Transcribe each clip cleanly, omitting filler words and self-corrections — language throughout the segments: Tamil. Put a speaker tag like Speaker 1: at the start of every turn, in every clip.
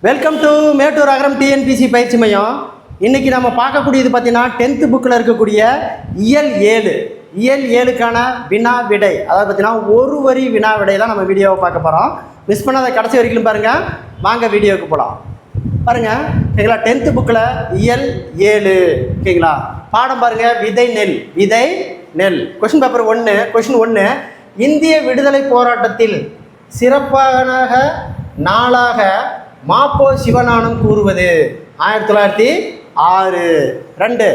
Speaker 1: Welcome to Mettur Agaram TNPSC பயிற்சி மையம். இன்றைக்கி நம்ம பார்க்கக்கூடியது பார்த்தீங்கன்னா 10th புக்கில் இருக்கக்கூடிய இயல் 7க்கான வினா விடை. அதாவது பார்த்தீங்கன்னா ஒரு வரி வினா விடை தான் நம்ம வீடியோவை பார்க்க போகிறோம். மிஸ் பண்ணாத கடைசி வரைக்கும் பாருங்கள். வாங்க வீடியோவுக்கு போகலாம். பாருங்கள் ஓகேங்களா. 10th புக்கில் இயல் 7 ஓகேங்களா. பாடம் பாருங்கள். விதை நெல். Question paper 1. இந்திய விடுதலை போராட்டத்தில் சிறப்பான நாளாக மாப்போ சிவஞானம் கூறுவது 1906. 2.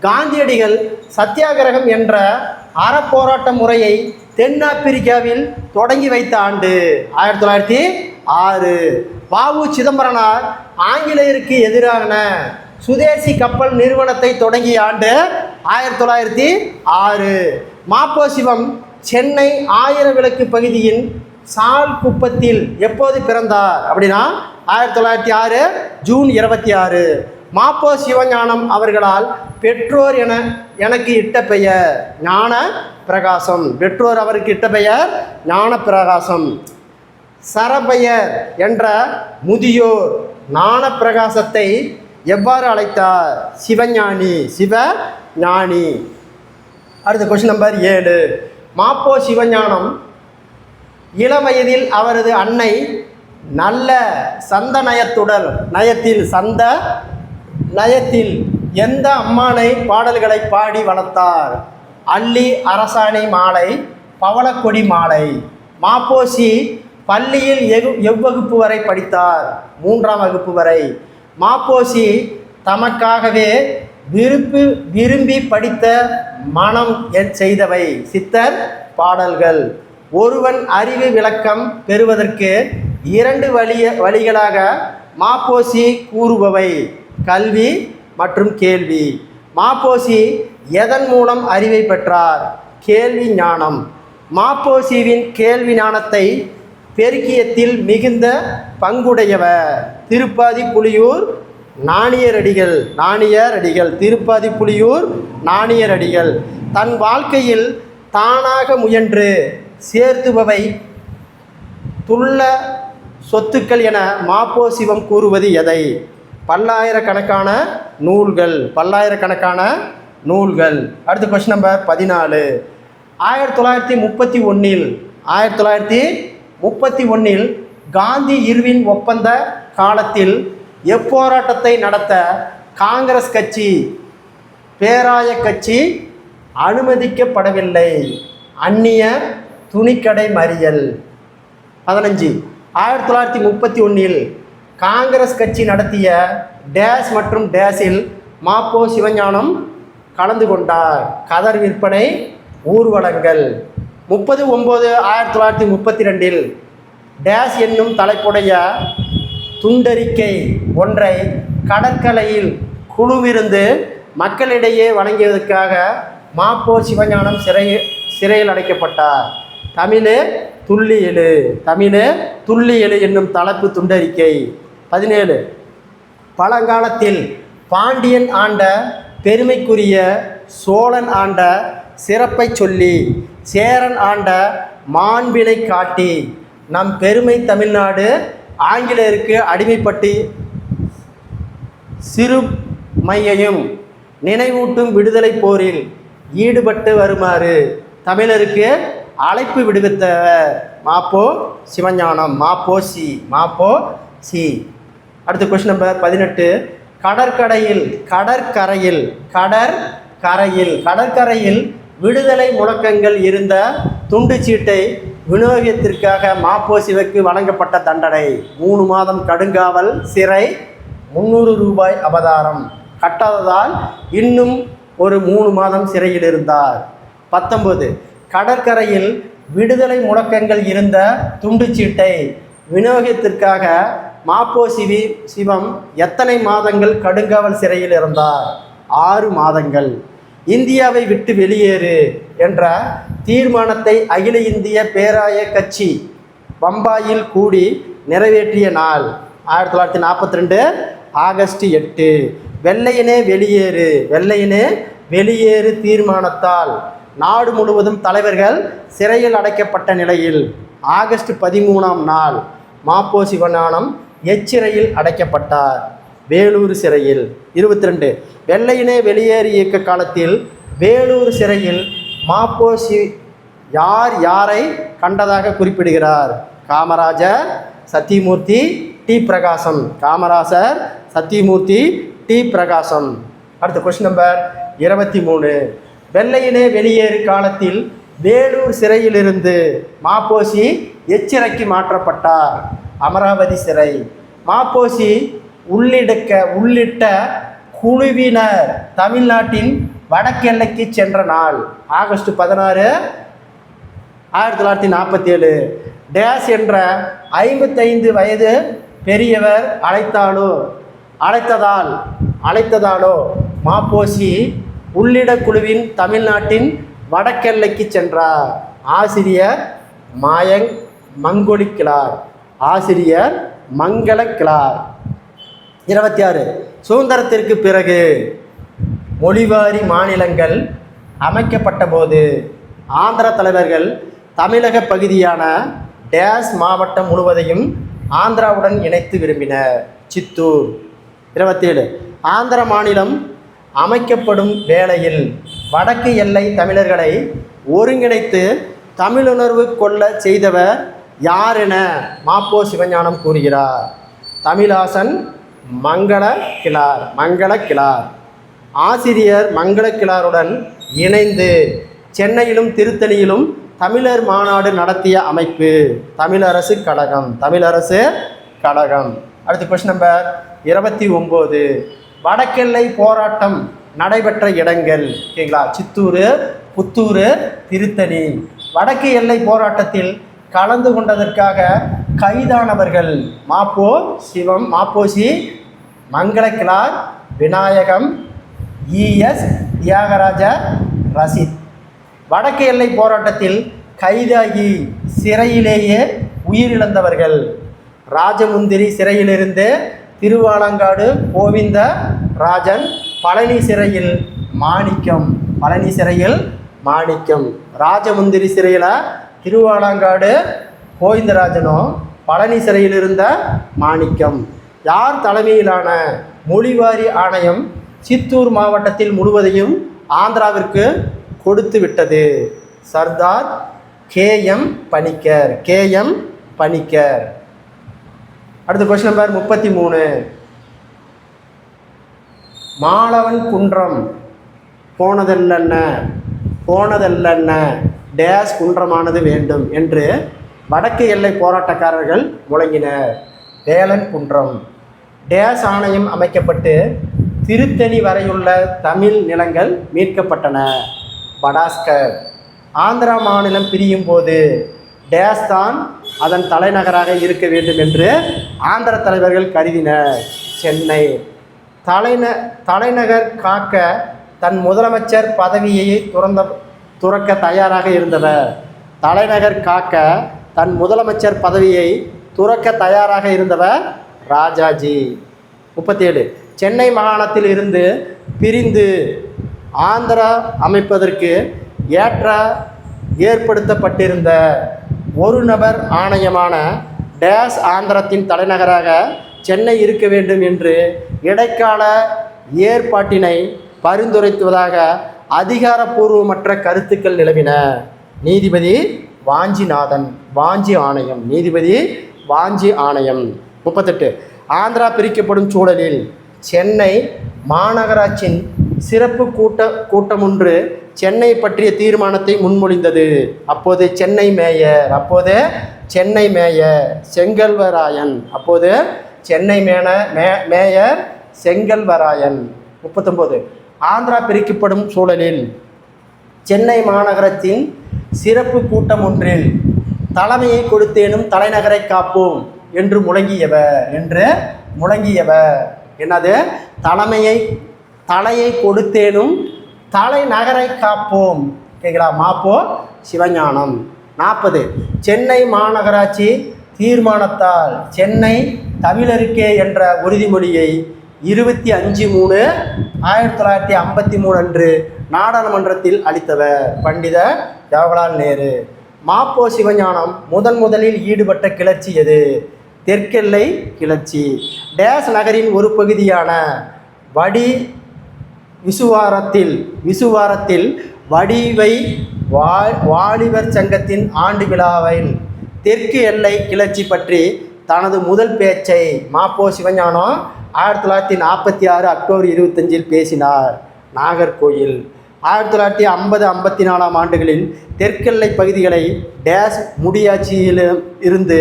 Speaker 1: காந்தியடிகள் சத்தியாகிரகம் என்ற அறப்போராட்ட முறையை தென்னாப்பிரிக்காவில் தொடங்கி வைத்த ஆண்டு 1906. வ.உ. சிதம்பரனார் ஆங்கிலேயருக்கு எதிரான சுதேசி கப்பல் நிறுவனத்தை தொடங்கிய ஆண்டு 1906. மாப்போ சிவம் சென்னை ஆயிரவிளக்கு பகுதியின் சால்குப்பத்தில் எப்போது பிறந்தார் அப்படின்னா 1906 ஜூன் 26. மாப்போ சிவஞானம் அவர்களால் பெற்றோர் எனக்கு இட்ட பெயர் ஞான பிரகாசம். பெற்றோர் அவருக்கு இட்ட பெயர் ஞான பிரகாசம். சரபையர் என்ற முதியோர் ஞான பிரகாசத்தை எவ்வாறு அழைத்தார்? சிவஞானி. அடுத்த கொஸ்டின் நம்பர் 7. மாப்போ சிவஞானம் இளவயதில் அவரது அன்னை நல்ல சந்த நயத்தில் எந்த அம்மானை பாடல்களை பாடி வளர்த்தார்? அல்லி அரசாணி மாலை, பவளக்கொடி மாலை. மாப்போசி பள்ளியில் எவ்வகுப்பு வரை படித்தார்? 3ஆம் வகுப்பு வரை. மாப்போசி தமக்காகவே விரும்பி படித்த மனம் செய்தவை சித்தர் பாடல்கள். ஒருவன் அறிவு விளக்கம் பெறுவதற்கு 2 வழிகளாக மாப்போசி கூறுபவை கல்வி மற்றும் கேள்வி. மாப்போசி எதன் மூலம் அறிவை பெற்றார்? கேள்வி ஞானம். மாப்போசிவின் கேள்வி ஞானத்தை பெருக்கியத்தில் மிகுந்த பங்குடையவர் திருப்பாதி புலியூர் நாணியரடிகள். திருப்பாதி புலியூர் நாணியரடிகள். தன் வாழ்க்கையில் தானாக முயன்று சேர்த்துபவை துள்ள சொத்துக்கள் என மாப்போ சிவம் கூறுவது எதை? பல்லாயிரக்கணக்கான நூல்கள். அடுத்த கொஸ்டின் நம்பர் 14. 1931 காந்தி இர்வின் ஒப்பந்த காலத்தில் எப்போராட்டத்தை நடத்த காங்கிரஸ் கட்சி பேராய கட்சி அனுமதிக்கப்படவில்லை? அந்நிய துணிக்கடை மறியல். 15. 1931 காங்கிரஸ் கட்சி நடத்திய டேஸ் மற்றும் டேஸில் மாப்போ சிவஞானம் கலந்து கொண்டார்? கதர் விற்பனை ஊர்வலங்கள். 30/9/1932 டேஸ் என்னும் தலைப்புடைய துண்டறிக்கை ஒன்றை கடற்கரையில் குழுவிருந்து மக்களிடையே வழங்கியதற்காக மாப்போ சிவஞானம் சிறையில் அடைக்கப்பட்டார். தமிழே துள்ளி எழு என்னும் தலைப்பு துண்டறிக்கை. 17. பழங்காலத்தில் பாண்டியன் ஆண்ட பெருமைக்குரிய சோழன் ஆண்ட சிறப்பை சொல்லி சேரன் ஆண்ட மாண்பினை காட்டி நம் பெருமை தமிழ்நாடு ஆங்கிலேயருக்கு அடிமைப்பட்டு சிறுமையையும் நினைவூட்டும் விடுதலை போரில் ஈடுபட்டு வருமாறு தமிழருக்கு அழைப்பு விடுவித்தவர் மாப்போ சிவஞானம். மாப்போசி. அடுத்த கொஸ்டின் நம்பர் 18. கடற்கரையில் விடுதலை முழக்கங்கள் இருந்த துண்டுச்சீட்டை விநியோகத்திற்காக மாப்போ சிவக்கு வழங்கப்பட்ட தண்டனை 3 மாதம் கடுங்காவல், சிறை, 300 ரூபாய் அபதாரம். கட்டாததால் இன்னும் ஒரு 3 மாதம் சிறையில் இருந்தார். 19. கடற்கரையில் விடுதலை முழக்கங்கள் இருந்த துண்டுச்சீட்டை விநியோகத்திற்காக மாப்போ சிவம் எத்தனை மாதங்கள் கடுங்காவல் சிறையில் இருந்தார்? 6 மாதங்கள். இந்தியாவை விட்டு வெளியேறு என்ற தீர்மானத்தை அகில இந்திய பேராய கட்சி பம்பாயில் கூடி நிறைவேற்றிய நாள் 1942 ஆகஸ்ட் 8. வெள்ளையனே வெளியேறு தீர்மானத்தால் நாடு முழுவதும் தலைவர்கள் சிறையில் அடைக்கப்பட்ட நிலையில் ஆகஸ்ட் 13ஆம் நாள் மாப்போ சிவஞானம் எச்சிறையில் அடைக்கப்பட்டார். வேலூர் சிறையில். 22 வெள்ளையனே வெளியேறு இயக்க காலத்தில் வேலூர் சிறையில் மாப்போசி யார் யாரை கண்டதாக குறிப்பிடுகிறார்? காமராஜர், சத்தியமூர்த்தி, டி பிரகாசம். காமராஜர், சத்தியமூர்த்தி, டி பிரகாசம். அடுத்த கொஸ்டின் நம்பர் 23 வெள்ளையனே வெளியேறு காலத்தில் வேலூர் சிறையிலிருந்து மாப்போசி எச்சிறைக்கு மாற்றப்பட்டார். அமராவதி சிறை. மாப்போசி உள்ளிட்ட குழுவினர் தமிழ்நாட்டின் வடக்கெல்லைக்கு சென்ற நாள் ஆகஸ்ட் 16, 1947. டேஸ் என்ற 55 வயது பெரியவர் அழைத்ததாலோ மாப்போசி உள்ளிட குழுவின் தமிழ்நாட்டின் வடக்கெல்லைக்கு சென்றார். ஆசிரியர் மங்கொலிக்கிழார். ஆசிரியர் மங்களக்கிழார். 26 சுதந்திரத்திற்கு பிறகு மொழிவாரி மாநிலங்கள் அமைக்கப்பட்ட போது ஆந்திர தலைவர்கள் தமிழக பகுதியான டேஸ் மாவட்டம் முழுவதையும் ஆந்திராவுடன் இணைத்து விரும்பினர். சித்தூர். 27 ஆந்திர மாநிலம் அமைக்கப்படும் வேளையில் வடக்கு எல்லை தமிழர்களை ஒருங்கிணைத்து தமிழுணர்வு கொள்ள செய்தவர் யார் என மாப்போ சிவஞானம் கூறுகிறார்? தமிழாசன் மங்களக்கிழார். ஆசிரியர் மங்களக்கிழாருடன் இணைந்து சென்னையிலும் திருத்தணியிலும் தமிழர் மாநாடு நடத்திய அமைப்பு தமிழரசு கழகம். அடுத்த கொஸ்டின் நம்பர் 29 வடக்கெல்லை போராட்டம் நடைபெற்ற இடங்கள். ஓகேங்களா? சித்தூர், புத்தூர், திருத்தணி. வடக்கு எல்லை போராட்டத்தில் கலந்து கொண்டதற்காக கைதானவர்கள் மாப்போசி, மங்களக்கிழார், விநாயகம், ES தியாகராஜ, ரசித். வடக்கு எல்லை போராட்டத்தில் கைதாகி சிறையிலேயே உயிரிழந்தவர்கள் ராஜமுந்திரி சிறையிலிருந்து திருவாலங்காடு கோவிந்த ராஜன், பழனி சிறையில் மாணிக்கம். ராஜமுந்திரி சிறையில் திருவாலங்காடு கோவிந்தராஜனும், பழனி சிறையில் இருந்த மாணிக்கம். யார் தலைமையிலான மொழிவாரி ஆணையம் சித்தூர் மாவட்டத்தில் முழுவதையும் ஆந்திராவிற்கு கொடுத்து விட்டது? சர்தார் KM பணிக்கர். அடுத்த கொஸ்டின் நம்பர் 33 மாலவன் குன்றம் போனதல்லன்ன டேஸ் குன்றமானது வேண்டும் என்று வடக்கு எல்லை போராட்டக்காரர்கள் முழங்கினர். வேலன் குன்றம். டேஸ் ஆணையம் அமைக்கப்பட்டு திருத்தணி வரையுள்ள தமிழ் நிலங்கள் மீட்கப்பட்டன. படாஸ்கர். ஆந்திரா மாநிலம் பிரியும் போது டேஸ் தான் அதன் தலைநகராக இருக்க வேண்டும் என்று ஆந்திர தலைவர்கள் கருதினர். சென்னை. தலைநகர் காக்க தன் முதலமைச்சர் பதவியை துறக்க தயாராக இருந்தவர். தலைநகர் காக்க தன் முதலமைச்சர் பதவியை துறக்க தயாராக இருந்தவர் ராஜாஜி. 37 சென்னை மாகாணத்தில் இருந்து பிரிந்து ஆந்திரா அமைப்பதற்கு ஏற்படுத்தப்பட்டிருந்த ஒரு நபர் ஆணையமான டேஸ் ஆந்திரத்தின் தலைநகராக சென்னை இருக்க வேண்டும் என்று இடைக்கால ஏற்பாட்டினை பரிந்துரைத்துவதாக அதிகாரப்பூர்வமற்ற கருத்துக்கள் நிலவின. நீதிபதி வாஞ்சி ஆணையம். 38 ஆந்திரா பிரிக்கப்படும் சூழலில் சென்னை மாநகராட்சியின் சிறப்பு கூட்டம் ஒன்று சென்னை பற்றிய தீர்மானத்தை முன்மொழிந்தது. அப்போது சென்னை மேயர் செங்கல்வராயன். 39 ஆந்திரா பிரிக்கப்படும் சூழலில் சென்னை மாநகரத்தின் சிறப்பு கூட்டம் ஒன்றில் தலைமையை கொடுத்தேனும் தலைநகரை காப்போம் என்று முழங்கியவர். என்னது? தலையை கொடுத்தேனும் தலைநகரை காப்போம். கேட்கலாம். மாப்போ சிவஞானம். 40 சென்னை மாநகராட்சி தீர்மானத்தால் சென்னை தமிழருக்கே என்ற உறுதிமொழியை 25/3/1953 அன்று நாடாளுமன்றத்தில் அளித்தவர் பண்டித ஜவஹர்லால் நேரு. மாப்போ சிவஞானம் முதலில் ஈடுபட்ட கிளர்ச்சி எது? தெற்கெல்லை கிளர்ச்சி. டேஸ் நகரின் ஒரு பகுதியான வடி விசுவாரத்தில் வடிவை வாலிபர் சங்கத்தின் ஆண்டு விழாவில் தெற்கு எல்லை கிளர்ச்சி பற்றி தனது முதல் பேச்சை மாப்போ சிவஞானம் 1946 அக்டோபர் 25 பேசினார். நாகர்கோயில். 1950-54 ஆண்டுகளில் தெற்கெல்லை பகுதிகளை டேஸ் முடியாட்சியில் இருந்து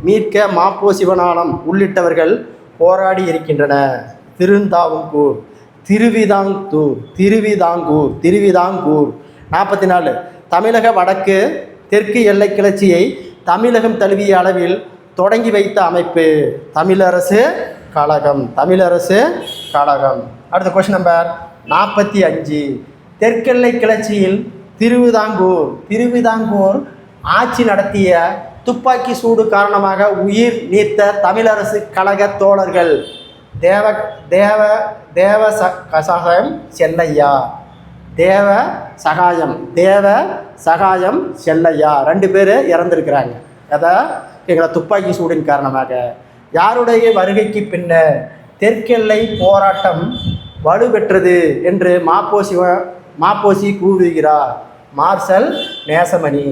Speaker 1: மீட்க மாப்போ சிவஞானம் உள்ளிட்டவர்கள் போராடி இருக்கின்றனர். திருவிதாங்கூர். 44 தமிழக வடக்கு தெற்கு எல்லை கிளர்ச்சியை தமிழகம் தழுவிய அளவில் தொடங்கி வைத்த அமைப்பு தமிழரசு கழகம். அடுத்த கொஸ்டின் நம்பர் 45. தெற்கெல்லை கிளர்ச்சியில் திருவிதாங்கூர் ஆட்சி நடத்திய துப்பாக்கி சூடு காரணமாக உயிர் நீத்த தமிழரசு கழக தோழர்கள் தேவ சகாயம் செல்லையா 2 பேர் இறந்துருக்கிறாங்க. எங்களை துப்பாக்கி சூடின் காரணமாக. யாருடைய வருகைக்கு பின்னர் தெற்கெல்லை போராட்டம் வலுப்பெற்றது என்று மாப்போசி கூறுகிறார். மார்ஷல் நேசமணி.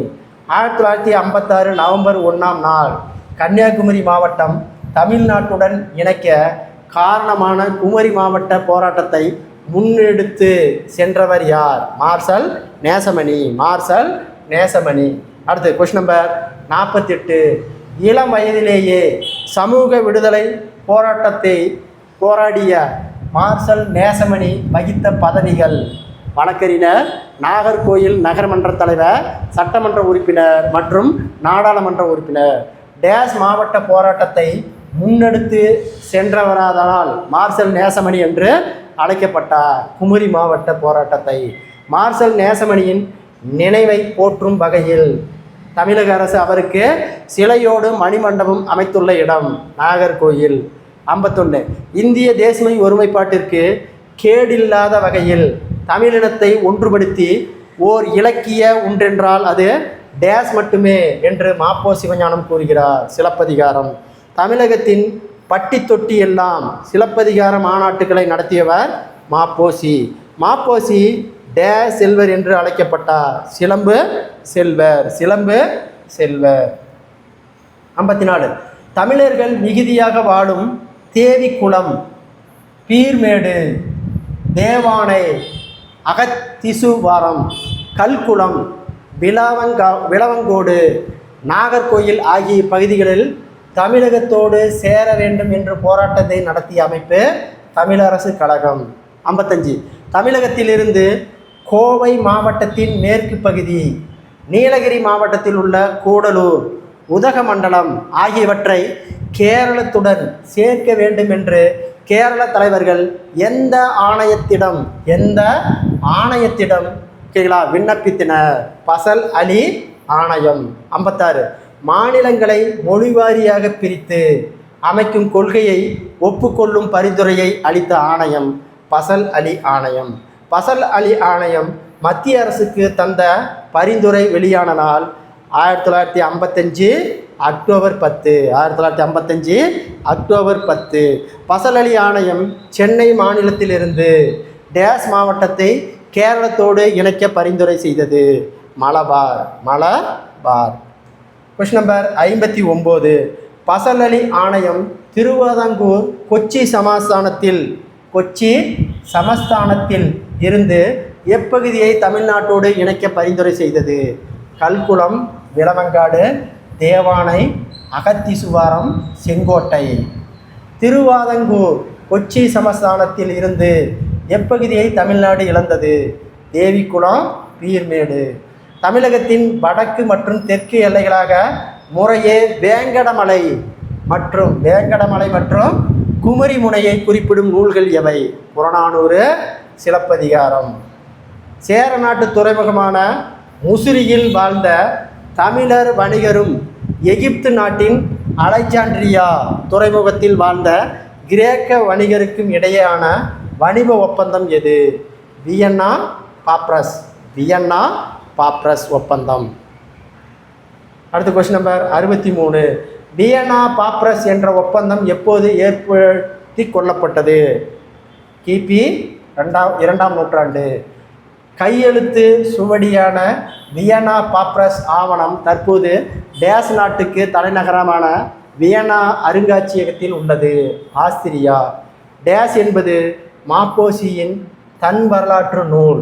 Speaker 1: 1956 நவம்பர் 1ஆம் நாள் கன்னியாகுமரி மாவட்டம் தமிழ்நாட்டுடன் இணைக்க காரணமான குமரி மாவட்ட போராட்டத்தை முன்னெடுத்து சென்றவர் யார்? மார்ஷல் நேசமணி. அடுத்து கொஸ்டின் நம்பர் 48. இளம் வயதிலேயே சமூக விடுதலை போராட்டத்தை போராடிய மார்ஷல் நேசமணி வகித்த பதவிகள்: வழக்கறிஞர், நாகர்கோயில் நகரமன்ற தலைவர், சட்டமன்ற உறுப்பினர் மற்றும் நாடாளுமன்ற உறுப்பினர். டேஸ் மாவட்ட போராட்டத்தை முன்னெடுத்து சென்றவராதனால் மார்ஷல் நேசமணி என்று அழைக்கப்பட்டார். குமரி மாவட்ட போராட்டத்தை. மார்ஷல் நேசமணியின் நினைவை போற்றும் வகையில் தமிழக அரசு அவருக்கு சிலையோடு மணிமண்டபம் அமைத்துள்ள இடம் நாகர்கோயில். 51. இந்திய தேசிய ஒருமைப்பாட்டிற்கு கேடில்லாத வகையில் தமிழினத்தை ஒன்றுபடுத்தி ஓர் இலக்கிய ஒன்றென்றால் அது டேஸ் மட்டுமே என்று மாப்போ சிவஞானம் கூறுகிறார். சிலப்பதிகாரம். தமிழகத்தின் பட்டி தொட்டி எல்லாம் சிலப்பதிகார மாநாட்டுகளை நடத்தியவர் மாப்போசி டேஸ் செல்வர் என்று அழைக்கப்பட்டார். சிலம்பு செல்வர். 54. தமிழர்கள் மிகுதியாக வாழும் தேவிக்குளம், பீர்மேடு, தேவானை, அகத்திசுவாரம், கல்குளம், விளவங்கோடு, நாகர்கோயில் ஆகிய பகுதிகளில் தமிழகத்தோடு சேர வேண்டும் என்று போராட்டத்தை நடத்திய அமைப்பு தமிழரசு கழகம். 55. தமிழகத்திலிருந்து கோவை மாவட்டத்தின் மேற்கு பகுதி, நீலகிரி மாவட்டத்தில் உள்ள கூடலூர், உதகமண்டலம் ஆகியவற்றை கேரளத்துடன் சேர்க்க வேண்டும் என்று கேரள தலைவர்கள் எந்த ஆணையத்திடம் விண்ணப்பித்தனர்? பசல் அலி ஆணையம். 56. மாநிலங்களை மொழிவாரியாக பிரித்து அமைக்கும் கொள்கையை ஒப்புக்கொள்ளும் பரிந்துரையை அளித்த ஆணையம் பசல் அலி ஆணையம். பசல் அலி ஆணையம் மத்திய அரசுக்கு தந்த பரிந்துரை வெளியான நாள் 1955 அக்டோபர் 10. பசல் அலி ஆணையம் சென்னை மாநிலத்திலிருந்து டேஸ் மாவட்டத்தை கேரளத்தோடு இணைக்க பரிந்துரை செய்தது. மலபார். Question number 59. பசல் அலி ஆணையம் திருவிதாங்கூர் கொச்சி சமஸ்தானத்தில் இருந்து எப்பகுதியை தமிழ்நாட்டோடு இணைக்க பரிந்துரை செய்தது? கல்குளம், விளவங்காடு, தேவானை, அகத்திசுவாரம், செங்கோட்டை. திருவிதாங்கூர் கொச்சி சமஸ்தானத்தில் இருந்து எப்பகுதியை தமிழ்நாடு இழந்தது? தேவிக்குளம், பீர்மேடு. தமிழகத்தின் வடக்கு மற்றும் தெற்கு எல்லைகளாக முறையே வேங்கடமலை மற்றும் குமரி முனையை குறிப்பிடும் நூல்கள் எவை? புறநானூறு, சிலப்பதிகாரம். சேர நாட்டு துறைமுகமான முசிறியில் வாழ்ந்த தமிழர் வணிகரும் எகிப்து நாட்டின் அலெக்சாண்ட்ரியா துறைமுகத்தில் வாழ்ந்த கிரேக்க வணிகருக்கும் இடையேயான வணிக ஒப்பந்தம் எது? வியன்னா பாப்ரஸ் ஒப்பந்தம். அடுத்த கொஸ்டின் நம்பர் 63. வியனா பாப்ரஸ் என்ற ஒப்பந்தம் எப்போது ஏற்படுத்தி கொள்ளப்பட்டது? கிபி 2ஆம் நூற்றாண்டு. கையெழுத்து சுவடியான வியனா பாப்ரஸ் ஆவணம் தற்போது டேஸ் நாட்டுக்கு தலைநகரமான வியனா அருங்காட்சியகத்தில் உள்ளது. ஆஸ்திரியா. டேஸ் என்பது மாப்போசியின் தன் வரலாற்று நூல்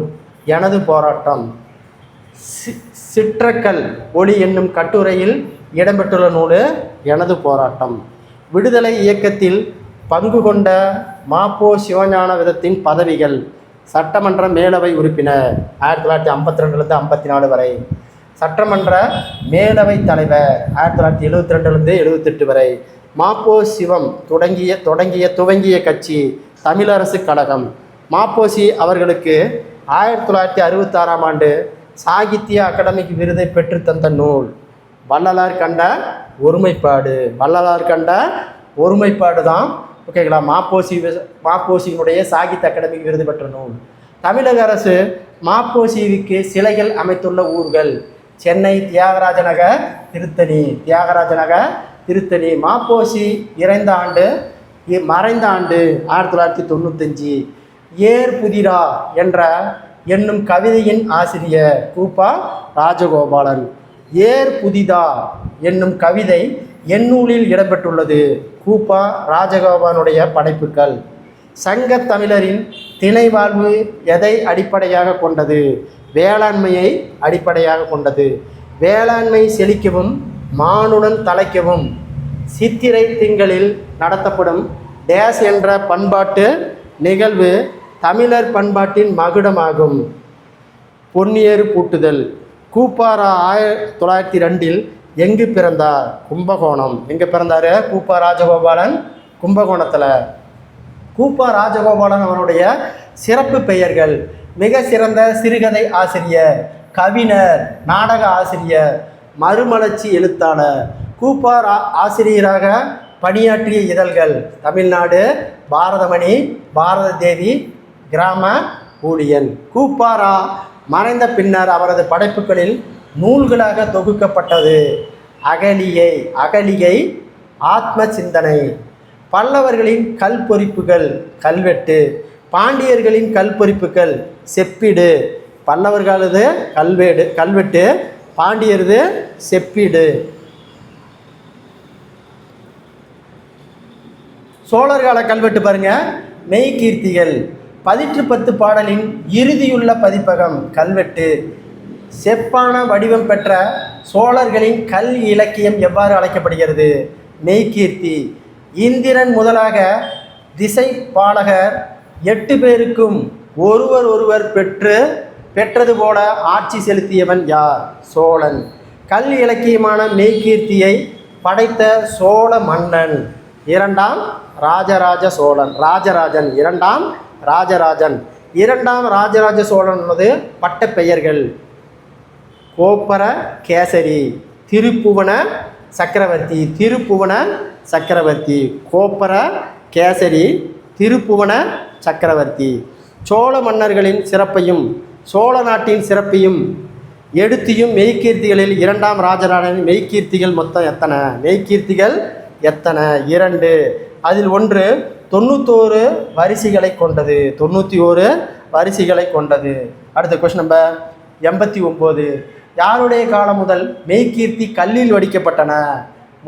Speaker 1: எனது போராட்டம். சிற்றக்கல் ஒளி என்னும் கட்டுரையில் இடம்பெற்றுள்ள நூல் எனது போராட்டம். விடுதலை இயக்கத்தில் பங்கு கொண்ட மாப்போ சிவஞான விதத்தின் பதவிகள்: சட்டமன்ற மேலவை உறுப்பினர் 1952 54 வரை, சட்டமன்ற மேலவை தலைவர் 1972 78 வரை, மாப்போ சிவம் துவங்கிய கட்சி தமிழரசு கழகம். மாப்போசி அவர்களுக்கு 1966ஆம் ஆண்டு சாகித்ய அகாடமிக் விருதை பெற்று தந்த நூல் வள்ளலார் கண்ட ஒருமைப்பாடு. வள்ளலார் கண்ட ஒருமைப்பாடு தான் ஓகேங்களா மாப்போசியினுடைய சாகித்ய அகாடமிக் விருது பெற்ற நூல். தமிழக அரசு மாப்போசிக்கு சிலைகள் அமைத்துள்ள ஊர்கள்: சென்னை தியாகராஜ நகர், திருத்தணி. மாப்போசி மறைந்த ஆண்டு 1995. ஏர் புதிரா என்னும் கவிதையின் ஆசிரியர் கூப்பா ராஜகோபாலன். ஏர் புதிதா என்னும் கவிதை எந்நூலில் இடம்பெற்றுள்ளது? கூப்பா ராஜகோபாலனுடைய படைப்புகள். சங்கத் தமிழரின் திணை வாழ்வு எதை அடிப்படையாக கொண்டது? வேளாண்மையை அடிப்படையாக கொண்டது. வேளாண்மை செழிக்கவும் மானுடன் தலைக்கவும் சித்திரை திங்களில் நடத்தப்படும் டேஸ் என்ற பண்பாட்டு நிகழ்வு தமிழர் பண்பாட்டின் மகுடமாகும். பொன்னியேறு பூட்டுதல். கூப்பாரா 1902 எங்கு பிறந்தார்? கும்பகோணம். எங்கே பிறந்தார்? கூப்பா ராஜகோபாலன் கும்பகோணத்தில். கூப்பா ராஜகோபாலன் அவனுடைய சிறப்பு பெயர்கள்: மிக சிறந்த சிறுகதை ஆசிரியர், கவிஞர், நாடக ஆசிரியர், மறுமலர்ச்சி எழுத்தாளர். கூப்பா ஆசிரியராக பணியாற்றிய இதழ்கள்: தமிழ்நாடு, பாரதமணி, பாரத தேவி, கிராம ஊழியன். கூப்பாரா மறைந்த பின்னர் அவரது படைப்புகளில் நூல்களாக தொகுக்கப்பட்டது: அகலிகை, ஆத்ம சிந்தனை. பல்லவர்களின் கல்பொறிப்புகள்: கல்வெட்டு. பாண்டியர்களின் கல்பொறிப்புகள்: செப்பீடு. பல்லவர்களது கல்வெட்டு, பாண்டியரது செப்பீடு. சோழர்கால கல்வெட்டு பாருங்க: மெய்கீர்த்திகள். 10 பாடலின் இறுதியுள்ள பதிப்பகம் கல்வெட்டு. செப்பான வடிவம் பெற்ற சோழர்களின் கல் இலக்கியம் எவ்வாறு அழைக்கப்படுகிறது? மெய்கீர்த்தி. இந்திரன் முதலாக திசை பாலகர் 8 பேருக்கும் ஒருவர் பெற்றது போல ஆட்சி செலுத்தியவன் யார்? சோழன். கல் இலக்கியமான மெய்கீர்த்தியை படைத்த சோழ மன்னன் 2ஆம் ராஜராஜ சோழன். இரண்டாம் ராஜராஜ சோழன் என்பது பட்ட பெயர்கள்: கோப்பர கேசரி, திருப்புவன சக்கரவர்த்தி. கோப்பர கேசரி, திருப்புவன சக்கரவர்த்தி. சோழ மன்னர்களின் சிறப்பையும் சோழ நாட்டின் சிறப்பையும் எடுத்தியும் மெய்கீர்த்திகளில் 2ஆம் ராஜராஜனின் மெய்கீர்த்திகள் மொத்தம் எத்தனை? மெய்கீர்த்திகள் எத்தனை? 2. அதில் ஒன்று 91 வரிசைகளை கொண்டது. அடுத்த கொஸ்டின் நம்பர் 89. யாருடைய காலம் முதல் மெய்கீர்த்தி கல்லில் வடிக்கப்பட்டன?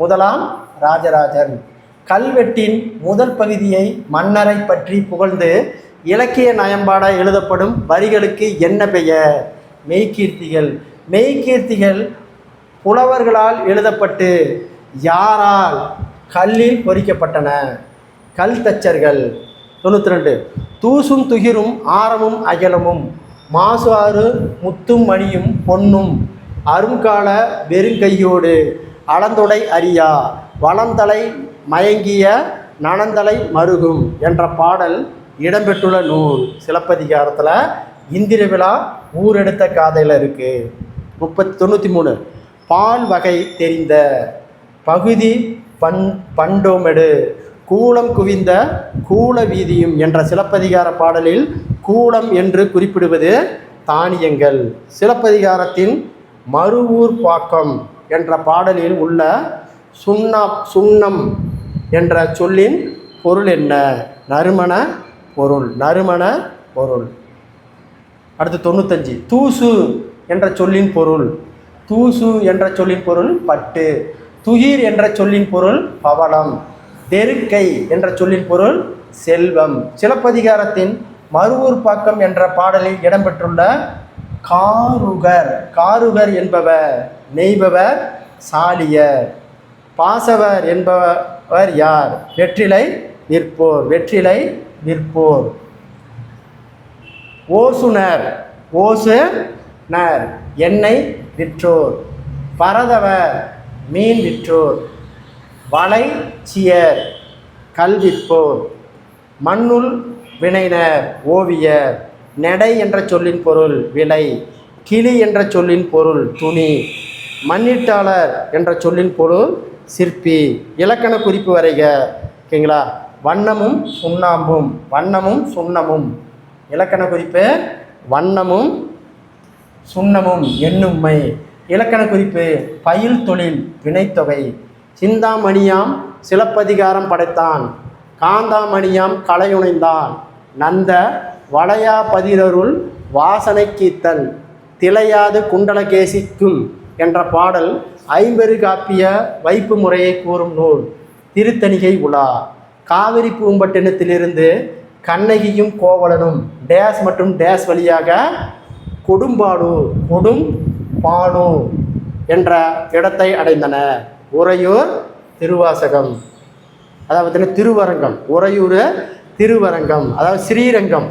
Speaker 1: 1ஆம் ராஜராஜன். கல்வெட்டின் முதல் பகுதியை மன்னரை பற்றி புகழ்ந்து இலக்கிய நயம்பாட எழுதப்படும் வரிகளுக்கு என்ன பெயர்? மெய்கீர்த்திகள். மெய்கீர்த்திகள் புலவர்களால் எழுதப்பட்டு யாரால் கல்லில் பொறிக்கப்பட்டன? கல் தச்சர்கள். 92. தூசும் துகிரும் ஆரமும் அகலமும் மாசுஆறு முத்தும் மணியும் பொன்னும் அருங்கால வெறுங்கையோடு அளந்தொடை அறியா வளந்தலை மயங்கிய நனந்தலை மருகும் என்ற பாடல் இடம்பெற்றுள்ள நூல்? சிலப்பதிகாரத்தில் இந்திர விழா ஊரெடுத்த காதையில் இருக்குது. 93. பால் வகை தெரிந்த பகுதி பண்டோமெடு கூலம் குவிந்த கூல வீதியும் என்ற சிலப்பதிகார பாடலில் கூலம் என்று குறிப்பிடுவது தானியங்கள். சிலப்பதிகாரத்தின் மறுவூர் பாக்கம் என்ற பாடலில் உள்ள சுண்ணம் என்ற சொல்லின் பொருள் என்ன? நறுமண பொருள். நறுமண பொருள். அடுத்து 95. தூசு என்ற சொல்லின் பொருள். தூசு என்ற சொல்லின் பொருள் பட்டு. துகிர் என்ற சொல்லின் பொருள் பவளம். தெருக்கை என்ற சொல்லின் பொருள் செல்வம். சிலப்பதிகாரத்தின் மறுவூர்ப்பாக்கம் என்ற பாடலில் இடம்பெற்றுள்ள காருகர் என்பவர் நெய்பவர் சாலியர். பாசவர் என்பவர் யார்? வெற்றிலை விற்போர். ஓசுனர் எண்ணெய் விற்றோர். பரதவர் மீன் விற்றோர். வளைச்சியர் கல்விற்போர். மண்ணுள் வினைனர் ஓவியர். நடை என்ற சொல்லின் பொருள் விலை. கிளி என்ற சொல்லின் பொருள் துணி. மண்ணீட்டாளர் என்ற சொல்லின் பொருள் சிற்பி. இலக்கண குறிப்பு வரைக. ஓகேங்களா? வண்ணமும் சுண்ணமும். இலக்கண குறிப்பு வண்ணமும் சுண்ணமும் எண்ணும்மை. இலக்கண குறிப்பு பயில் தொழில் வினைத்தொகை. சிந்தாமணியாம் சிலப்பதிகாரம் படைத்தான். காந்தாமணியாம் கலையுணைந்தான். நந்த வளையா பதிரருள் வாசனை கீத்தன். திளையாது குண்டலகேசிக்கும் என்ற பாடல் ஐம்பெரு காப்பிய வைப்பு முறையை கூறும் நூல். திருத்தணிகை உலா. காவிரி பூம்பட்டினத்திலிருந்து கண்ணகியும் கோவலனும் டேஸ் மற்றும் டேஸ் வழியாக கொடும்பாடு என்ற இடத்தை அடைந்தனர். உறையூர் திருவாசகம், அதாவது திருவரங்கம். உறையூர் திருவரங்கம், அதாவது ஸ்ரீரங்கம்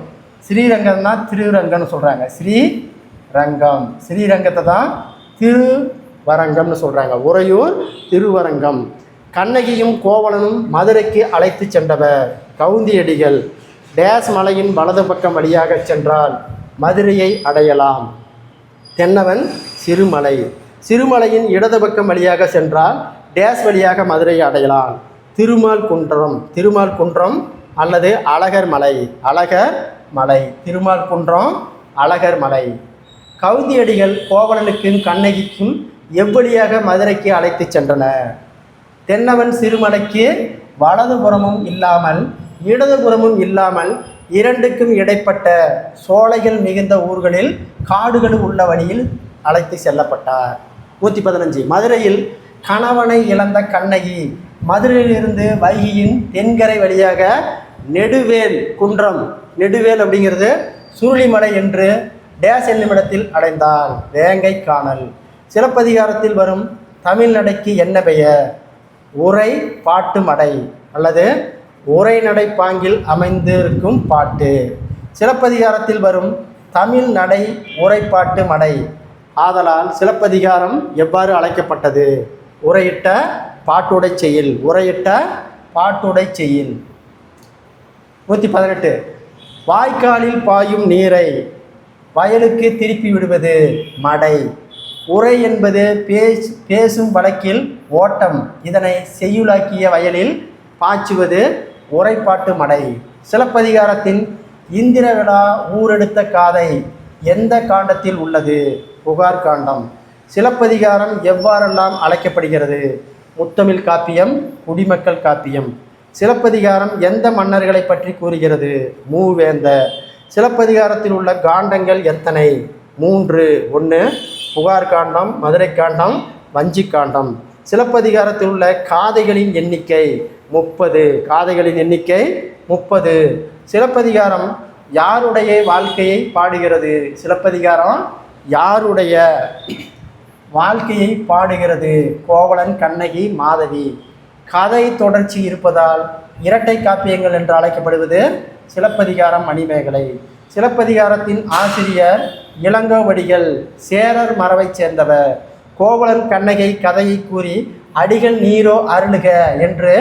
Speaker 1: தான் திருரங்கம்னு சொல்கிறாங்க. ஸ்ரீரங்கத்தை தான் திருவரங்கம்னு சொல்கிறாங்க. உறையூர் திருவரங்கம். கண்ணகியும் கோவலனும் மதுரைக்கு அழைத்து சென்றவர். கவுந்தியடிகள். டேஸ் மலையின் வலது பக்கம் வழியாக சென்றால் மதுரையை அடையலாம். தென்னவன் சிறுமலையின் இடது பக்கம் வழியாக சென்றால் டேஸ் வழியாக மதுரையை அடையலாம். திருமால் குன்றம் அல்லது அழகர் மலை. அழகர் மலை. கவுந்தியடிகள் கோவலனுக்கும் கண்ணகிக்கும் எவ்வழியாக மதுரைக்கு அழைத்து சென்றனர்? தென்னவன் சிறுமலைக்கு வலதுபுறமும் இல்லாமல் இடதுபுறமும் இல்லாமல் இரண்டுக்கும் இடைப்பட்ட சோலைகள் மிகுந்த ஊர்களில் காடுகள் உள்ள வழியில் அழைத்து செல்லப்பட்டார். 115. மதுரையில் கணவனை இழந்த கண்ணகி மதுரையிலிருந்து வைகையின் தென்கரை வழியாக நெடுவேல் அப்படிங்கிறது சுருளிமலை என்று டேஸ் என்னுமிடத்தில் அடைந்தாள். வேங்கை காணல். சிலப்பதிகாரத்தில் வரும் தமிழ் நடைக்கு என்ன பெயர்? உரை பாட்டு மடை அல்லது உரைநடை பாங்கில் அமைந்திருக்கும் பாட்டு. சிலப்பதிகாரத்தில் வரும் தமிழ் நடை உரைப்பாட்டு மடை. ஆதலால் சிலப்பதிகாரம் எவ்வாறு அழைக்கப்பட்டது? உரையிட்ட பாட்டுடை செய்யுள். 118. வாய்க்காலில் பாயும் நீரை வயலுக்கு திருப்பி விடுவது மடை. உரை என்பது பேசும் வழக்கில் ஓட்டம். இதனை செய்யுளாக்கிய வயலில் பாய்ச்சுவது உரைப்பாட்டு மடை. சிலப்பதிகாரத்தின் இந்திர விழா ஊரெடுத்த காதை எந்த காண்டத்தில் உள்ளது? புகார் காண்டம். சிலப்பதிகாரம் எவ்வாறெல்லாம் அழைக்கப்படுகிறது? முத்தமிழ் காப்பியம், குடிமக்கள் காப்பியம். சிலப்பதிகாரம் எந்த மன்னர்களை பற்றி கூறுகிறது? மூவேந்தர். சிலப்பதிகாரத்தில் உள்ள காண்டங்கள் எத்தனை? 3. 1 புகார் காண்டம், மதுரை காண்டம், வஞ்சி காண்டம். சிலப்பதிகாரத்தில் உள்ள காதைகளின் எண்ணிக்கை 30. சிலப்பதிகாரம் யாருடைய வாழ்க்கையை பாடுகிறது? சிலப்பதிகாரம் யாருடைய வாழ்க்கையை பாடுகிறது? கோவலன், கண்ணகி, மாதவி. கதை தொடர்ச்சி இருப்பதால் இரட்டை காப்பியங்கள் என்று அழைக்கப்படுவது சிலப்பதிகாரம், மணிமேகலை. சிலப்பதிகாரத்தின் ஆசிரியர் இளங்கோவடிகள் சேரர் மரபைச் சேர்ந்தவர். கோவலன் கண்ணகை கதையை கூறி அடிகள் நீரோ அருளுக என்று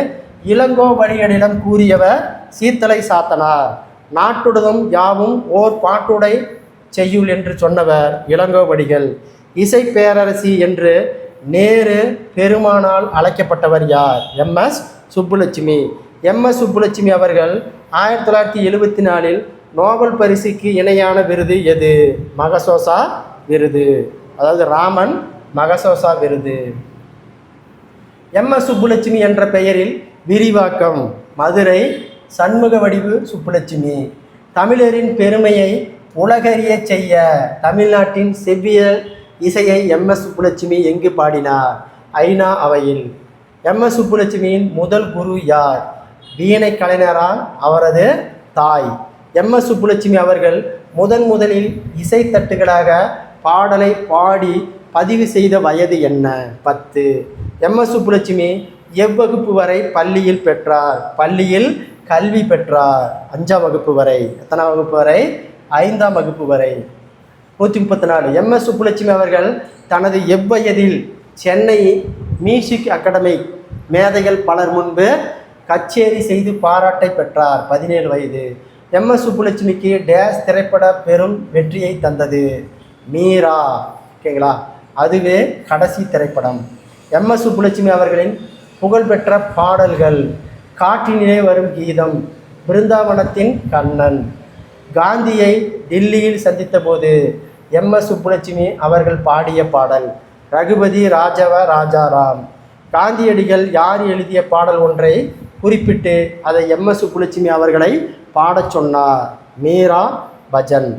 Speaker 1: இளங்கோவடிகளிடம் கூறியவர் சீத்தலை சாத்தனார். நாட்டுடுதும் யாவும் ஓர் பாட்டுடை செய்யுள் என்று சொன்னவர் இளங்கோவடிகள். இசை பேரரசி என்று நேரு பெருமானால் அழைக்கப்பட்டவர் யார்? எம்.எஸ். சுப்புலட்சுமி. எம்.எஸ். சுப்புலட்சுமி அவர்கள் 1974 நோபல் பரிசுக்கு இணையான விருது எது? மகசோசா விருது, அதாவது ராமன் மகசோசா விருது. எம்.எஸ். சுப்புலட்சுமி என்ற பெயரில் விரிவாக்கம் மதுரை சண்முக வடிவு சுப்புலட்சுமி. தமிழரின் பெருமையை உலகறிய செய்ய தமிழ்நாட்டின் செவ்வியல் இசையை எம்.எஸ். சுப்புலட்சுமி எங்கு பாடினார்? ஐநா அவையில். எம்.எஸ். சுப்புலட்சுமியின் முதல் குரு யார்? வீணை கலைஞரால் அவரது தாய். எம்.எஸ். சுப்புலட்சுமி அவர்கள் முதலில் இசைத்தட்டுகளாக பாடலை பாடி பதிவு செய்த வயது என்ன? 10. எம்.எஸ். சுப்புலட்சுமி எவ்வகுப்பு வரை பள்ளியில் பெற்றார்? பள்ளியில் கல்வி பெற்றார் 5ஆம் வகுப்பு வரை. எத்தனாம் வகுப்பு வரை? 5ஆம் வகுப்பு வரை. 134. எம்.எஸ். சுப்புலட்சுமி அவர்கள் தனது எவ்வயதில் சென்னை மியூசிக் அகாடமி மேதைகள் பலர் முன்பு கச்சேரி செய்து பாராட்டை பெற்றார்? 17 வயது. எம்.எஸ். சுப்புலட்சுமிக்கு டேஸ் திரைப்பட பெரும் வெற்றியை தந்தது? மீரா. ஓகேங்களா, அதுவே கடைசி திரைப்படம். எம்.எஸ். சுப்புலட்சுமி அவர்களின் புகழ்பெற்ற பாடல்கள்: காற்றினிலே வரும் கீதம், பிருந்தாவனத்தின் கண்ணன். காந்தியை டில்லியில் சந்தித்த போது எம்.எஸ். சுப்புலட்சுமி அவர்கள் பாடிய பாடல் ரகுபதி ராஜவ ராஜாராம். காந்தியடிகள் யார் எழுதிய பாடல் ஒன்றை குறிப்பிட்டு அதை எம்.எஸ். சுப்புலட்சுமி அவர்களை பாடச் சொன்னார்? மீரா பஜன்.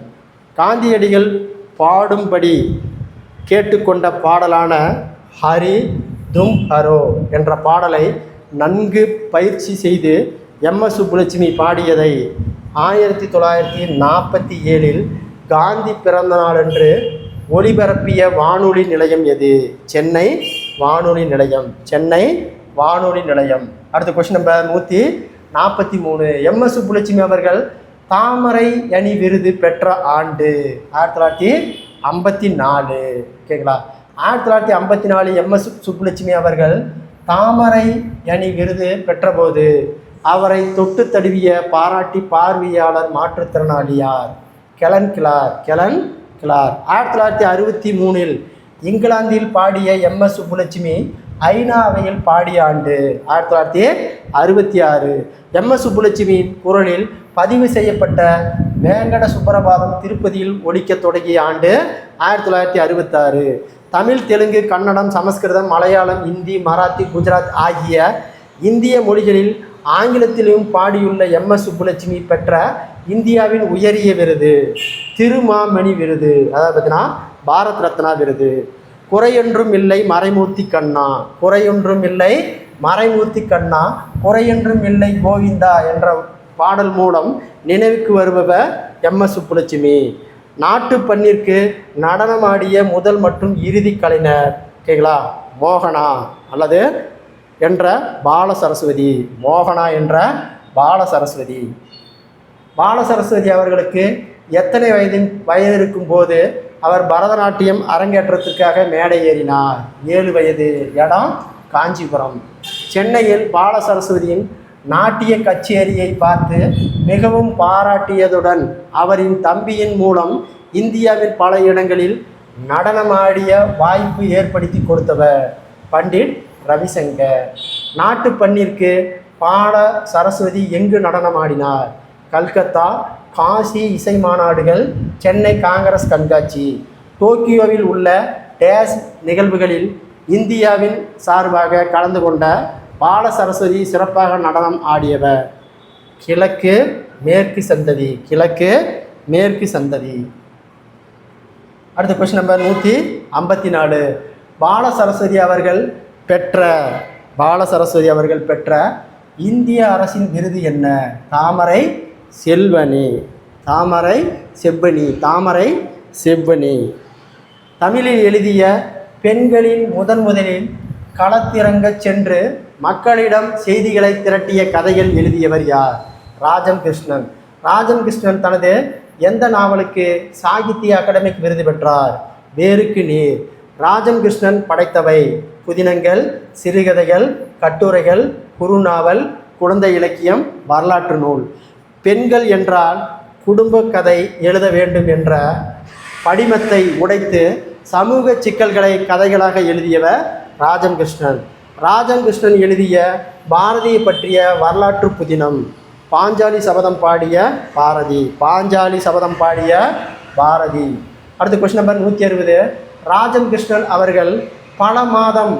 Speaker 1: காந்தியடிகள் பாடும்படி கேட்டுக்கொண்ட பாடலான ஹரி தும் ஹரோ என்ற பாடலை நன்கு பயிற்சி செய்து எம்.எஸ். சுப்புலட்சுமி பாடியதை 1947 காந்தி பிறந்த நாளன்று ஒளிபரப்பிய வானொலி நிலையம் எது? சென்னை வானொலி நிலையம். சென்னை வானொலி நிலையம். அடுத்த கொஸ்டின் நம்பர் 143. எம்.எஸ். சுப்புலட்சுமி அவர்கள் தாமரை அணி விருது பெற்ற ஆண்டு? 1954. ஓகேங்களா, 1954 எம்.எஸ். சுப்புலட்சுமி அவர்கள் தாமரை அணி விருது பெற்றபோது அவரை தொட்டு தழுவிய பாராட்டி பார்வையாளர் மாற்றுத்திறனாளியார்? கெலன் கிளார். 1963 இங்கிலாந்தில் பாடிய எம்.எஸ். சுப்புலட்சுமி ஐநா அவையில் பாடிய ஆண்டு? 1966. எம்.எஸ். சுப்புலட்சுமியின் குரலில் பதிவு செய்யப்பட்ட வேங்கட சுப்பரபாதம் திருப்பதியில் ஒலிக்க தொடங்கிய ஆண்டு? 1966. தமிழ், தெலுங்கு, கன்னடம், சமஸ்கிருதம், மலையாளம், இந்தி, மராத்தி, குஜராத் ஆகிய இந்திய மொழிகளில் ஆங்கிலத்திலும் பாடியுள்ள எம்.எஸ். சுப்புலட்சுமி பெற்ற இந்தியாவின் உயரிய விருது திருமாமணி விருது, அதாவது பார்த்தீங்கன்னா பாரத் ரத்னா விருது. குறையொன்றும் இல்லை மறைமூர்த்தி கண்ணா. குறையொன்றும் இல்லை மறைமூர்த்தி கண்ணா, குறையொன்றும் இல்லை கோவிந்தா என்ற பாடல் மூலம் நினைவுக்கு வருபவர் எம்.எஸ். சுப்புலட்சுமி. நாட்டு பண்ணிற்கு நடனமாடிய முதல் மற்றும் இறுதி கலைஞர்? ஓகேங்களா, மோகனா அல்லது என்ற பால சரஸ்வதி. மோகனா என்ற பால சரஸ்வதி. பால சரஸ்வதி அவர்களுக்கு எத்தனை வயது இருக்கும் போது அவர் பரதநாட்டியம் அரங்கேற்றத்திற்காக மேடை ஏறினார்? 7 வயது. இடம் காஞ்சிபுரம். சென்னையில் பால சரஸ்வதியின் நாட்டிய கச்சேரியை பார்த்து மிகவும் பாராட்டியதுடன் அவரின் தம்பியின் மூலம் இந்தியாவின் பல இடங்களில் நடனமாடிய வாய்ப்பு ஏற்படுத்தி கொடுத்தவர் பண்டிட் ரவிசங்கர். நாட்டு பண்ணிற்கு பால சரஸ்வதி எங்கு நடனமாடினார்? கல்கத்தா, காசி இசை மாநாடுகள், சென்னை காங்கிரஸ் கண்காட்சி. டோக்கியோவில் உள்ள டேஸ் நிகழ்வுகளில் இந்தியாவின் சார்பாக கலந்து கொண்ட பால சரஸ்வதி சிறப்பாக நடனம் ஆடியவர்? கிழக்கு மேற்கு சந்ததி. கிழக்கு மேற்கு சந்ததி. அடுத்த கொஸ்டின் நம்பர் 154. பால சரஸ்வதி அவர்கள் பெற்ற இந்திய அரசின் விருது என்ன? தாமரை செல்வனி. தாமரை செவ்வனி. தமிழில் எழுதிய பெண்களின் முதலில் களத்திறங்கச் சென்று மக்களிடம் செய்திகளை திரட்டிய கதைகள் எழுதியவர் யார்? ராஜம் கிருஷ்ணன். ராஜம் கிருஷ்ணன் தனது எந்த நாவலுக்கு சாகித்ய அகாடமிக் விருது பெற்றார்? வேருக்கு நீர். ராஜம் கிருஷ்ணன் படைத்தவை புதினங்கள், சிறுகதைகள், கட்டுரைகள், குறுநாவல், குழந்தை இலக்கியம், வரலாற்று நூல். பெண்கள் என்றால் குடும்ப கதை எழுத வேண்டும் என்ற படிமத்தை உடைத்து சமூக சிக்கல்களை கதைகளாக எழுதியவர் ராஜம் கிருஷ்ணன். ராஜம் கிருஷ்ணன் எழுதிய பாரதியை பற்றிய வரலாற்று புதினம் பாஞ்சாலி சபதம் பாடிய பாரதி. அடுத்த கொஸ்டின் நம்பர் 160. ராஜம் கிருஷ்ணன் அவர்கள் பல மாதம்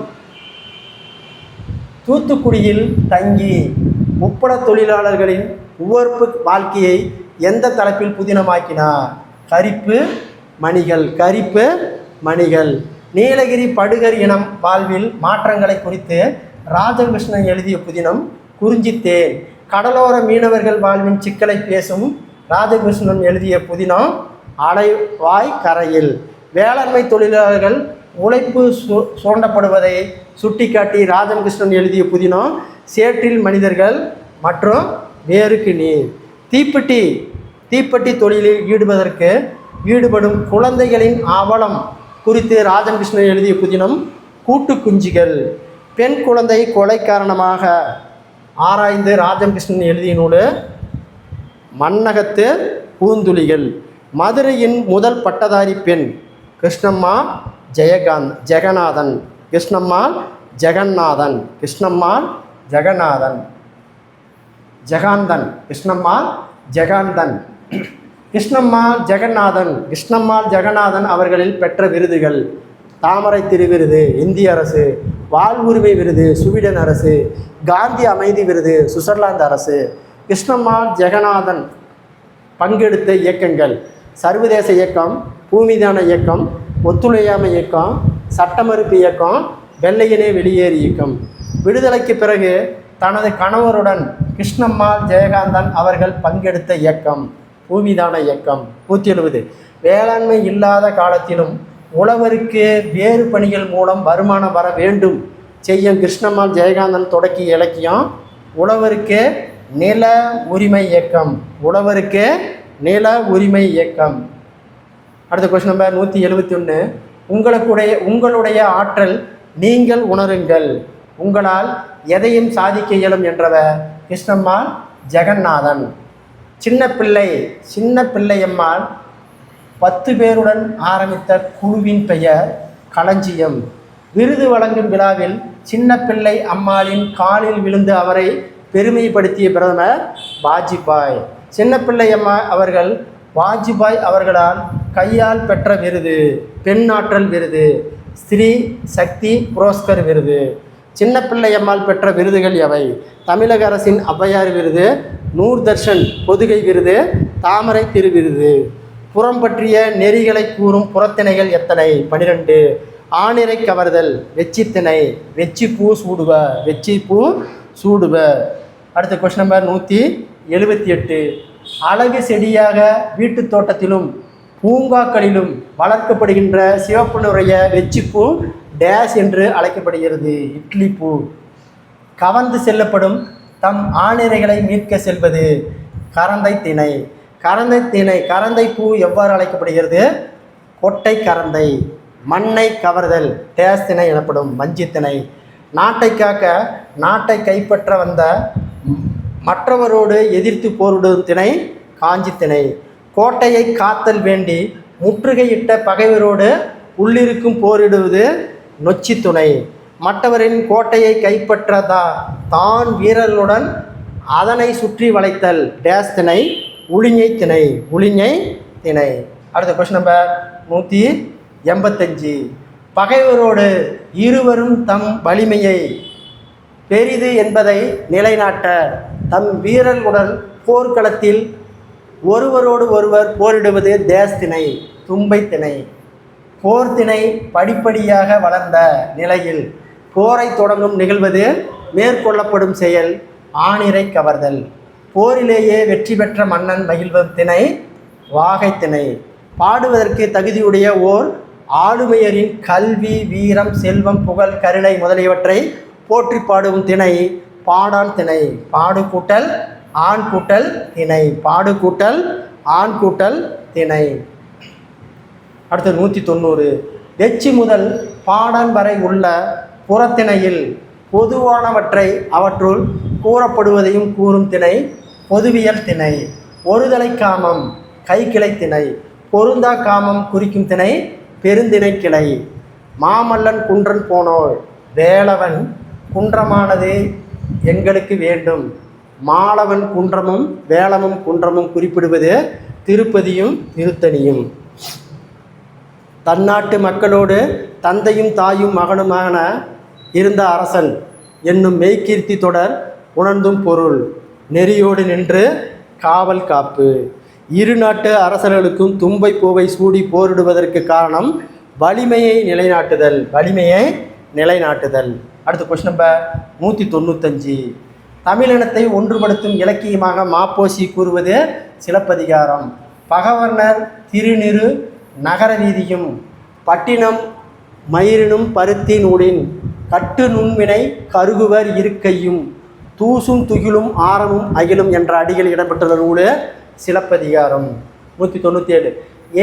Speaker 1: தூத்துக்குடியில் தங்கி உப்பள தொழிலாளர்களின் உவர்ப்பு வாழ்க்கையை எந்த தலைப்பில் புதினமாக்கினார்? கரிப்பு மணிகள். நீலகிரி படுகர் இனம் வாழ்வில் மாற்றங்களை குறித்து ராஜகிருஷ்ணன் எழுதிய புதினம் குறிஞ்சித்தேன். கடலோர மீனவர்கள் வாழ்வின் சிக்கலை பேசும் ராஜகிருஷ்ணன் எழுதிய புதினம் அலைவாய் கரையில். வேளாண்மை தொழிலாளர்கள் உழைப்பு சுரண்டப்படுவதை சுட்டிக்காட்டி ராஜகிருஷ்ணன் எழுதிய புதினம் சேற்றில் மனிதர்கள் மற்றும் வேருக்கு நீர். தீப்பெட்டி தொழிலில் ஈடுபடும் குழந்தைகளின் அவலம் குறித்து ராஜகிருஷ்ணன் எழுதிய புதினம் கூட்டு குஞ்சுகள். பெண் குழந்தை கொலை காரணமாக ஆராய்ந்து ராஜகிருஷ்ணன் எழுதிய நூல் மண்ணகத்து பூந்துளிகள். மதுரையின் முதல் பட்டதாரி பெண் கிருஷ்ணம்மாள் ஜெகநாதன் அவர்களில் பெற்ற விருதுகள்: தாமரை திருவிருது இந்திய அரசு, வாழ்வுரிமை விருது ஸ்வீடன் அரசு, காந்தி அமைதி விருது சுவிட்சர்லாந்து அரசு. கிருஷ்ணம்மாள் ஜெகநாதன் பங்கெடுத்த இயக்கங்கள்: சர்வதேச இயக்கம், பூமிதான இயக்கம், ஒத்துழையாமை இயக்கம், சட்டமறுப்பு இயக்கம், வெள்ளையனே வெளியேறு இயக்கம். விடுதலைக்கு பிறகு தனது கணவருடன் கிருஷ்ணம்மாள் ஜெயகாந்தன் அவர்கள் பங்கெடுத்த இயக்கம் பூமிதான இயக்கம். 170. வேளாண்மை இல்லாத காலத்திலும் உழவருக்கு வேறு பணிகள் மூலம் வருமானம் வர வேண்டும் செய்யும் கிருஷ்ணம்மாள் ஜெயகாந்தன் தொடக்கிய இலக்கியம் உழவருக்கு நில உரிமை இயக்கம். அடுத்த கொஸ்டின் நம்பர் 171. உங்களுடைய ஆற்றல் நீங்கள் உணருங்கள், உங்களால் எதையும் சாதிக்க இயலும் என்றவர் கிருஷ்ணம்மாள் ஜெகநாதன். சின்ன பிள்ளையம்மாள் 10 பேருடன் ஆரம்பித்த குழுவின் பெயர் களஞ்சியம். விருது வழங்கும் விழாவில் சின்ன பிள்ளை அம்மாளின் காலில் விழுந்து அவரை பெருமைப்படுத்திய பிரதமர் வாஜ்பாய். சின்ன பிள்ளையம்மா அவர்கள் வாஜ்பாய் அவர்களால் கையால் பெற்ற விருது பெண்ணாற்றல் விருது, ஸ்ரீ சக்தி புரஸ்கர் விருது. சின்ன பிள்ளையம்மாள் பெற்ற விருதுகள் எவை? தமிழக அரசின் ஔவையார் விருது, நூர்தர்ஷன் பொதுகை விருது, தாமரை திருவிருது. புறம் பற்றிய நெறிகளை கூறும் புறத்திணைகள் எத்தனை? 12. ஆணிரை கவர்தல் வெச்சித்திணை, வெச்சிப்பூ சூடுவ. அடுத்த கொஸ்டின் நம்பர் 178. அழகு செடியாக வீட்டு தோட்டத்திலும் பூங்காக்களிலும் வளர்க்கப்படுகின்ற சிவப்பு நுரைய வெச்சிப்பூ டேஸ் என்று அழைக்கப்படுகிறது. இட்லி பூ. கவர்ந்து செல்லப்படும் தம் ஆணிரைகளை மீட்க செல்வது கரந்தை திணை. கரந்தை பூ எவ்வாறு அழைக்கப்படுகிறது? கொட்டை கரந்தை. மண்ணை கவர்தல் டேஸ் திணை எனப்படும் மஞ்சி திணை. நாட்டை காக்க நாட்டை கைப்பற்ற வந்த மற்றவரோடு எதிர்த்து போரிடும் திணை காஞ்சி திணை. கோட்டையை காத்தல் வேண்டி முற்றுகையிட்ட பகைவரோடு உள்ளிருக்கும் போரிடுவது நொச்சி துணை. மற்றவரின் கோட்டையை கைப்பற்ற தான் வீரர்களுடன் அதனை சுற்றி வளைத்தல் டேஸ் திணை உளிஞை திணை. அடுத்த கொஸ்டின் நம்பர் 185. பகைவரோடு இருவரும் தம் வலிமையை பெரிது என்பதை நிலைநாட்ட தம் வீரர்களுடன் போர்க்களத்தில் ஒருவரோடு ஒருவர் போரிடுவது டேஸ் திணை தும்பை திணை. போர் திணை படிப்படியாக வளர்ந்த நிலையில் போரை தொடங்கும் நிகழ்வது மேற்கொள்ளப்படும் செயல் ஆணிரை கவர்தல். போரிலேயே வெற்றி பெற்ற மன்னன் மகிழ்வம் திணை வாகை திணை. பாடுவதற்கு தகுதியுடைய ஓர் ஆளுமையரின் கல்வி, வீரம், செல்வம், புகழ், கருணை முதலியவற்றை போற்றி பாடும் திணை பாடான் திணை. பாடு கூட்டல் ஆண் கூட்டல் திணை. அடுத்து 190. வெச்சி முதல் பாடான் வரை உள்ள புறத்திணையில் பொதுவானவற்றை அவற்றுள் கூறப்படுவதையும் கூறும் திணை பொதுவியல் திணை. ஒருதலை காமம் கைக்கிளை திணை. பொருந்தா காமம் குறிக்கும் திணை பெருந்திணை கிளை. மாமல்லன் குன்றன் போனோர் வேலவன் குன்றமானது எங்களுக்கு வேண்டும். மாலவன் குன்றமும் வேலமும் குன்றமும் குறிப்பிடுவது திருப்பதியும் திருத்தணியும். தன்னாட்டு மக்களோடு தந்தையும் தாயும் மகனுமான இருந்த அரசன் என்னும் மெய்கீர்த்தி தொடர் உணர்ந்தும் பொருள். நெறியோடு நின்று காவல் காப்பு. இரு நாட்டு அரசர்களுக்கும் தும்பை பூவை சூடி போரிடுவதற்கு காரணம் வலிமையை நிலைநாட்டுதல். வலிமையை நிலைநாட்டுதல். அடுத்த கொஸ்டின் நம்பர் 195. தமிழினத்தை ஒன்றுபடுத்தும் இலக்கியமாக மாப்போசி கூறுவது சிலப்பதிகாரம். பகவர்ணர் திருநிறு நகர வீதியும் பட்டினம் மயிரினும் பருத்தி நூலின் கட்டு நுண்வினை கருகுவர் இருக்கையும் தூசும் துகிலும் ஆரமும் அகிலும் என்ற அடிகள் இடம்பெற்றுள்ள நூல் சிலப்பதிகாரம். 197.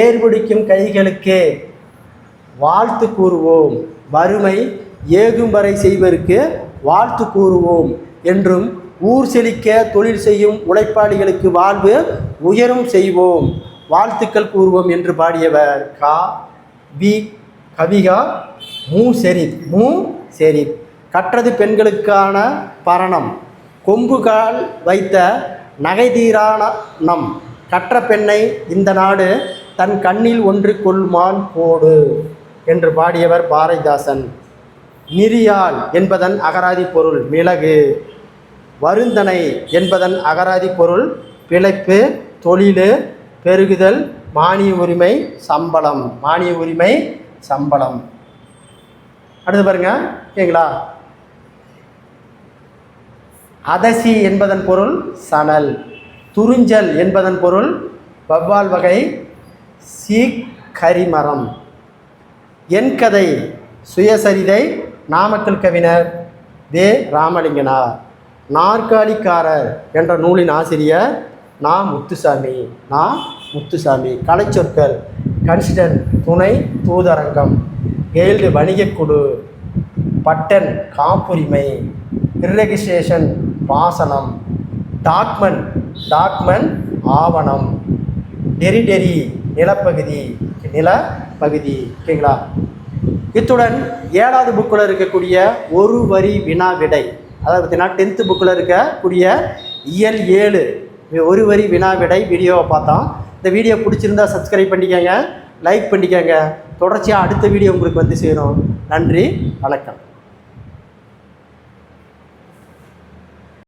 Speaker 1: ஏர்பிடிக்கும் கைகளுக்கே வாழ்த்து கூறுவோம், வறுமை ஏகும்பறை செய்வருக்கு வாழ்த்து கூறுவோம் என்றும் ஊர் செழிக்க தொழில் செய்யும் உழைப்பாளிகளுக்கு வாழ்வு உயரும் செய்வோம், வாழ்த்துக்கள் கூறுவோம் என்று பாடியவர் கவிகா மூசெரித். கற்றது பெண்களுக்கான பரணம், கொம்புகால் வைத்த நகைதீரானம், கற்ற பெண்ணை இந்த நாடு தன் கண்ணில் ஒன்று கொள்மான் போடு என்று பாடியவர் பாரதிதாசன். நிரியால் என்பதன் அகராதி பொருள் மிளகு. வருந்தனை என்பதன் அகராதி பொருள் பிழைப்பு, தொழில், பெருகுதல், மானிய உரிமை, சம்பளம். மானிய உரிமை, சம்பளம். அடுத்து பாருங்க, ஓகேங்களா? அதசி என்பதன் பொருள் சணல். துறிஞ்சல் என்பதன் பொருள் வவ்வால் வகை கரிமரம். என் கதை சுயசரிதை நாமக்கல் கவிஞர் வே. ராமலிங்கனார். நாற்காலிக்காரர் என்ற நூலின் ஆசிரியர் முத்துசாமி. கலைச்சொற்கள் கன்சிடன்ட் துணை தூதரங்கம், கெயில்டு வணிகக்குழு, பட்டன் காப்புரிமை, இர்ரெகிஸ்ட்ரேஷன் பாசனம், டாக்மெண்ட் ஆவணம், டெரிடரி நிலப்பகுதி. ஓகேங்களா? இத்துடன் 7வது புக்கில் இருக்கக்கூடிய ஒரு வரி வினா விடை, அதாவது பார்த்தீங்கன்னா 10th புக்கில் இருக்கக்கூடிய இயல் 7 ஒரு வரி வினா விடை வீடியோவை பார்த்தோம். இந்த வீடியோ பிடிச்சிருந்தா சப்ஸ்கிரைப் பண்ணிக்கோங்க, லைக் பண்ணிக்கோங்க. தொடர்ச்சியாக அடுத்த வீடியோ உங்களுக்கு வந்து சேரும். நன்றி, வணக்கம்.